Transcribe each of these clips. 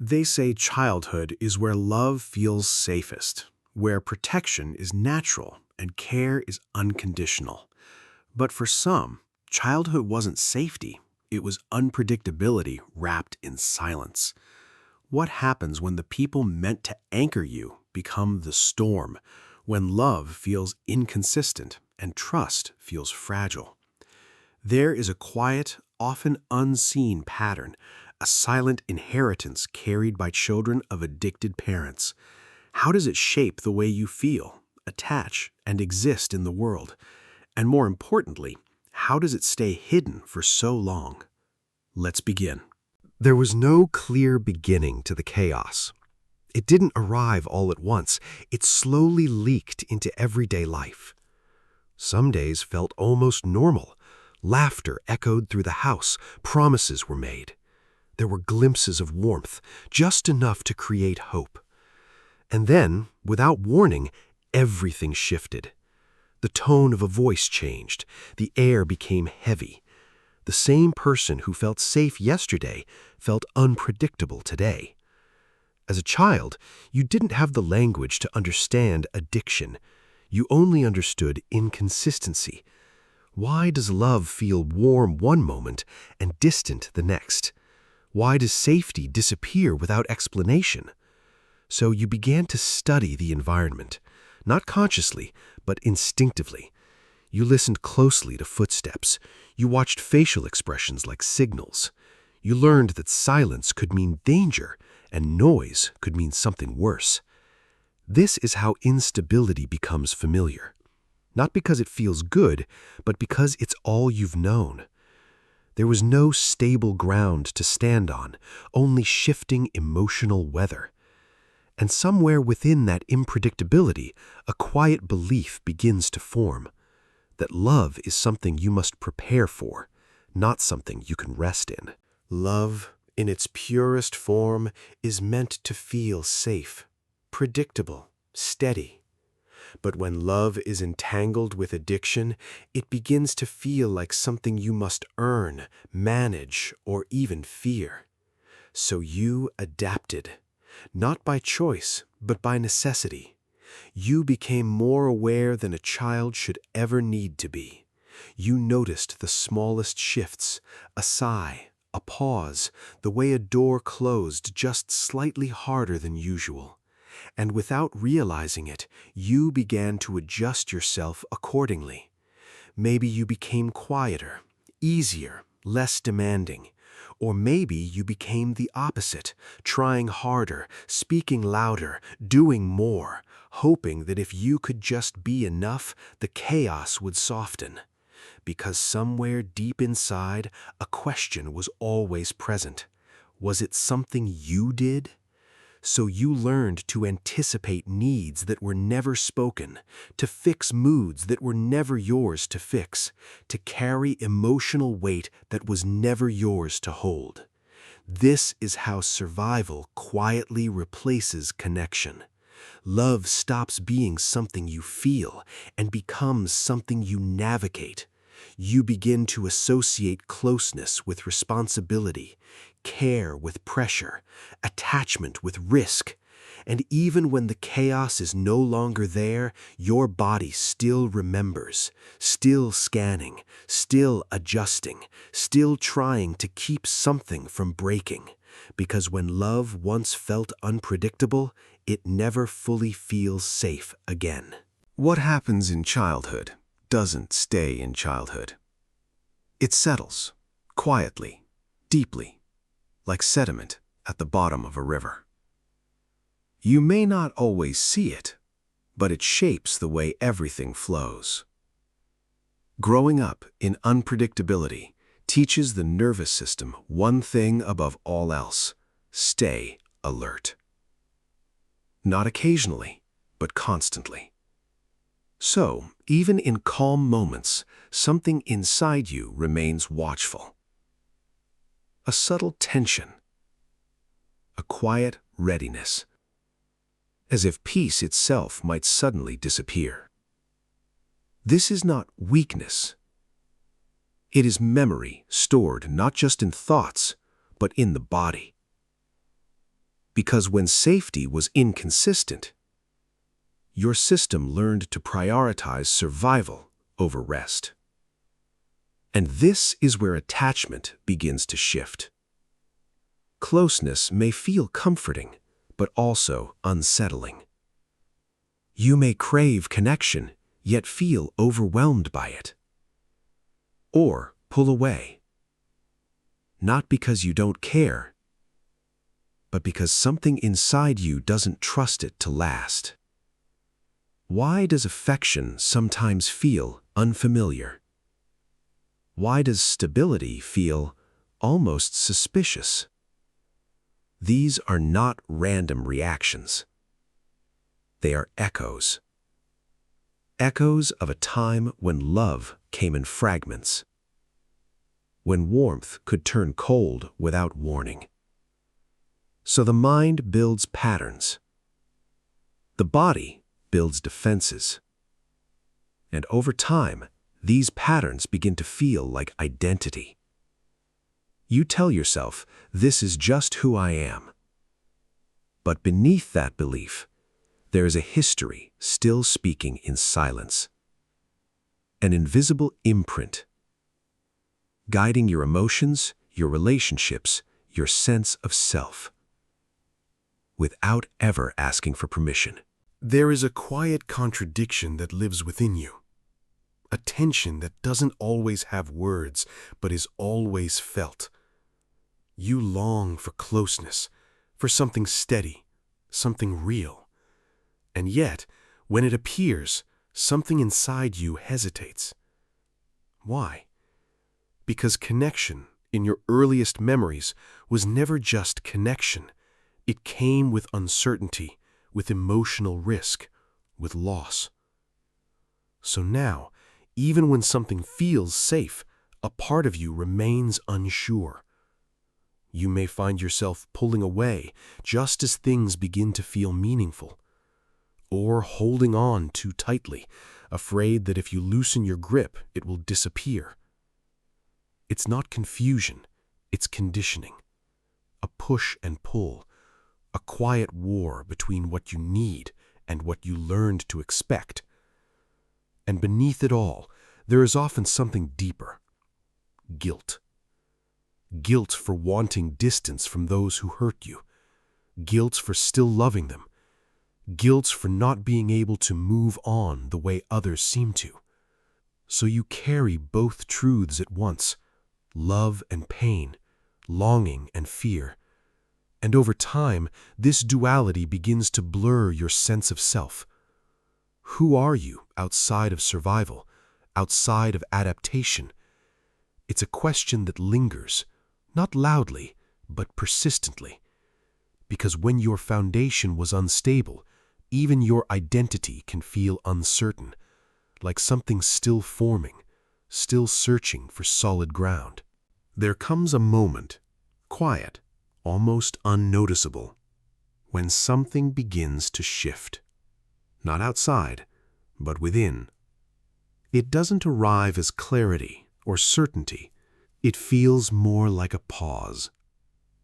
They say childhood is where love feels safest, where protection is natural and care is unconditional. But for some, childhood wasn't safety. It was unpredictability wrapped in silence. What happens when the people meant to anchor you become the storm, when love feels inconsistent and trust feels fragile? There is a quiet, often unseen pattern, a silent inheritance carried by children of addicted parents. How does it shape the way you feel, attach, and exist in the world? And more importantly, how does it stay hidden for so long? Let's begin. There was no clear beginning to the chaos. It didn't arrive all at once. It slowly leaked into everyday life. Some days felt almost normal. Laughter echoed through the house. Promises were made. There were glimpses of warmth, just enough to create hope. And then, without warning, everything shifted. The tone of a voice changed. The air became heavy. The same person who felt safe yesterday felt unpredictable today. As a child, you didn't have the language to understand addiction. You only understood inconsistency. Why does love feel warm one moment and distant the next? Why does safety disappear without explanation? So you began to study the environment, not consciously, but instinctively. You listened closely to footsteps. You watched facial expressions like signals. You learned that silence could mean danger and noise could mean something worse. This is how instability becomes familiar. Not because it feels good, but because it's all you've known. There was no stable ground to stand on, only shifting emotional weather. And somewhere within that unpredictability, a quiet belief begins to form that love is something you must prepare for, not something you can rest in. Love, in its purest form, is meant to feel safe, predictable, steady. But when love is entangled with addiction, it begins to feel like something you must earn, manage, or even fear. So you adapted, not by choice, but by necessity. You became more aware than a child should ever need to be. You noticed the smallest shifts, a sigh, a pause, the way a door closed just slightly harder than usual. And without realizing it, you began to adjust yourself accordingly. Maybe you became quieter, easier, less demanding. Or maybe you became the opposite, trying harder, speaking louder, doing more, hoping that if you could just be enough, the chaos would soften. Because somewhere deep inside, a question was always present. Was it something you did? So you learned to anticipate needs that were never spoken, to fix moods that were never yours to fix, to carry emotional weight that was never yours to hold. This is how survival quietly replaces connection. Love stops being something you feel and becomes something you navigate. You begin to associate closeness with responsibility, care with pressure, attachment with risk. And even when the chaos is no longer there, your body still remembers, still scanning, still adjusting, still trying to keep something from breaking. Because when love once felt unpredictable, it never fully feels safe again. What happens in childhood doesn't stay in childhood. It settles, quietly, deeply, like sediment at the bottom of a river. You may not always see it, but it shapes the way everything flows. Growing up in unpredictability teaches the nervous system one thing above all else: stay alert. Not occasionally, but constantly. So, even in calm moments, something inside you remains watchful. A subtle tension, a quiet readiness, as if peace itself might suddenly disappear. This is not weakness. It is memory stored not just in thoughts, but in the body. because when safety was inconsistent, your system learned to prioritize survival over rest. And this is where attachment begins to shift. Closeness may feel comforting, but also unsettling. You may crave connection, yet feel overwhelmed by it. Or pull away. Not because you don't care, but because something inside you doesn't trust it to last. Why does affection sometimes feel unfamiliar? Why does stability feel almost suspicious? These are not random reactions. They are echoes. Echoes of a time when love came in fragments. When warmth could turn cold without warning. So the mind builds patterns. The body builds defenses. And over time, these patterns begin to feel like identity. You tell yourself, this is just who I am. But beneath that belief, there is a history still speaking in silence. An invisible imprint, guiding your emotions, your relationships, your sense of self, without ever asking for permission. There is a quiet contradiction that lives within you. A tension that doesn't always have words, but is always felt. You long for closeness, for something steady, something real. And yet, when it appears, something inside you hesitates. Why? Because connection, in your earliest memories, was never just connection. It came with uncertainty, with emotional risk, with loss. So now, even when something feels safe, a part of you remains unsure. You may find yourself pulling away just as things begin to feel meaningful, or holding on too tightly, afraid that if you loosen your grip, it will disappear. It's not confusion, it's conditioning. A push and pull, a quiet war between what you need and what you learned to expect. And beneath it all, there is often something deeper. Guilt. Guilt for wanting distance from those who hurt you. Guilt for still loving them. Guilt for not being able to move on the way others seem to. So you carry both truths at once, love and pain, longing and fear. And over time, this duality begins to blur your sense of self. Who are you outside of survival, outside of adaptation? It's a question that lingers, not loudly, but persistently. Because when your foundation was unstable, even your identity can feel uncertain, like something still forming, still searching for solid ground. There comes a moment, quiet, almost unnoticeable, when something begins to shift. Not outside, but within. It doesn't arrive as clarity or certainty. It feels more like a pause,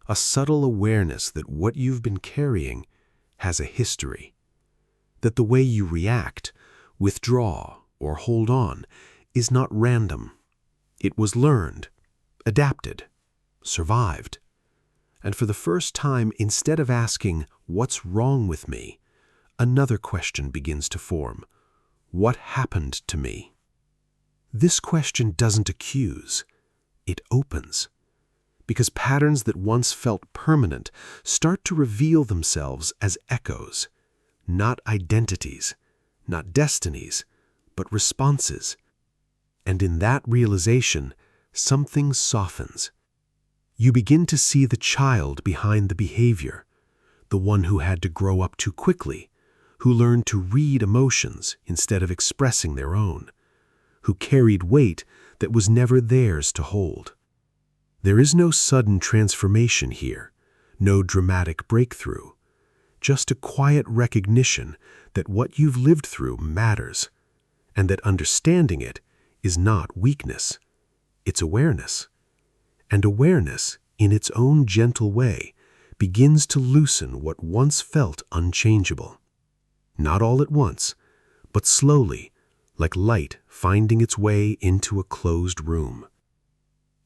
a subtle awareness that what you've been carrying has a history, that the way you react, withdraw, or hold on is not random. It was learned, adapted, survived. And for the first time, instead of asking, "What's wrong with me?" another question begins to form. What happened to me? This question doesn't accuse. It opens. Because patterns that once felt permanent start to reveal themselves as echoes, not identities, not destinies, but responses. And in that realization, something softens. You begin to see the child behind the behavior, the one who had to grow up too quickly, who learned to read emotions instead of expressing their own, who carried weight that was never theirs to hold. There is no sudden transformation here, no dramatic breakthrough, just a quiet recognition that what you've lived through matters, and that understanding it is not weakness, it's awareness. And awareness, in its own gentle way, begins to loosen what once felt unchangeable. Not all at once, but slowly, like light finding its way into a closed room.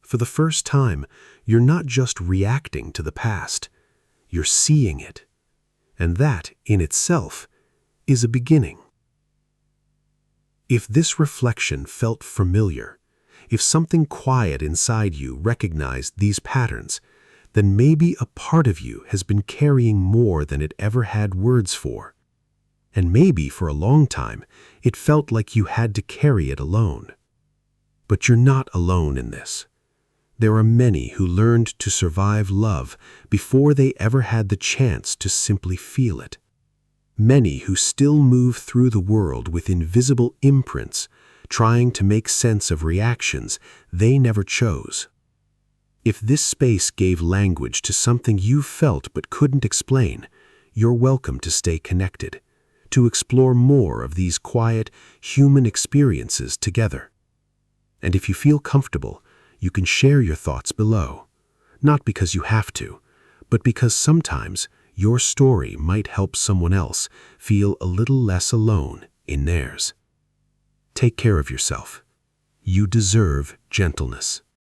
For the first time, you're not just reacting to the past, you're seeing it. And that, in itself, is a beginning. If this reflection felt familiar, if something quiet inside you recognized these patterns, then maybe a part of you has been carrying more than it ever had words for. And maybe for a long time, it felt like you had to carry it alone. But you're not alone in this. There are many who learned to survive love before they ever had the chance to simply feel it. Many who still move through the world with invisible imprints, trying to make sense of reactions they never chose. If this space gave language to something you felt but couldn't explain, you're welcome to stay connected, to explore more of these quiet, human experiences together. And if you feel comfortable, you can share your thoughts below, not because you have to, but because sometimes your story might help someone else feel a little less alone in theirs. Take care of yourself. You deserve gentleness.